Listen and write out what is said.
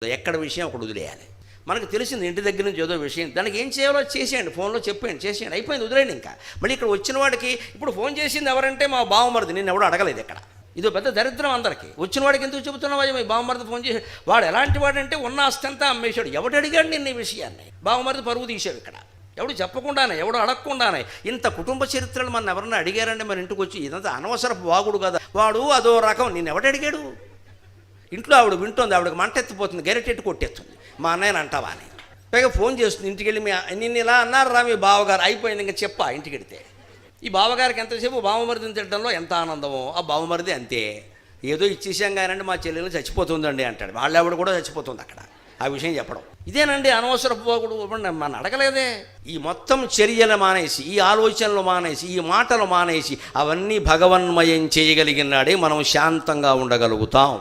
ఎక్కడ విషయం అక్కడ వదిలేయాలి. మనకు తెలిసింది ఇంటి దగ్గర నుంచి ఏదో విషయం, దానికి ఏం చేయాలో చేసేయండి, ఫోన్లో చెప్పేయండి, చేసేయండి, అయిపోయింది, వదిలేయండి. ఇంకా మళ్ళీ ఇక్కడ వచ్చిన వాడికి ఇప్పుడు ఫోన్ చేసింది ఎవరంటే మా బావమరిది, నేను ఎవడో అడగలేదు. ఇక్కడ ఇదో పెద్ద దరిద్రం అందరికీ. వచ్చిన వాడికి ఎందుకు చెబుతున్నావా మీ బావమరిది ఫోన్ చేసి, వాడు ఎలాంటి వాడంటే ఉన్న ఆస్తంతా అమ్మేశాడు. ఎవడు అడిగాడు నిన్న ఈ విషయాన్ని? బావమరిది పరువు తీసావు. ఇక్కడ ఎవడు చెప్పకుండానే, ఎవడు అడగకుండానే ఇంత కుటుంబ చరిత్రలు మన ఎవరన్నా అడిగారంటే మన ఇంటికి వచ్చి ఇదంతా అనవసరపు వాగుడు కదా. వాడు అదో రకం, నేను ఎవడు అడిగాడు? ఇంట్లో ఆవిడ వింటుంది, ఆవిడకి మంట ఎత్తిపోతుంది, గెరెటెట్టు కొట్టేస్తుంది. మా అన్నయ్యని అంటావా అని పైగా ఫోన్ చేస్తుంది. ఇంటికి వెళ్ళి నిన్ను ఇలా అన్నారు రా మీ బావగారు, అయిపోయింది ఇంకా చెప్పా. ఇంటికి వెడితే ఈ బావగారికి ఎంతసేపు బావమరిదిని తిట్టడంలో ఎంత ఆనందమో, ఆ బావమరిది అంతే. ఏదో ఇచ్చేసాం కానండి మా చెల్లెలు చచ్చిపోతుందండి అంటాడు. వాళ్ళెవడు కూడా చచ్చిపోతుంది అక్కడ. ఆ విషయం చెప్పడం ఇదేనండి అనవసరపు పోకుడు. మన అడగలేదే. ఈ మొత్తం చర్యలు మానేసి, ఈ ఆలోచనలు మానేసి, ఈ మాటలు మానేసి అవన్నీ భగవన్మయం చేయగలిగినాడే మనం శాంతంగా ఉండగలుగుతాం.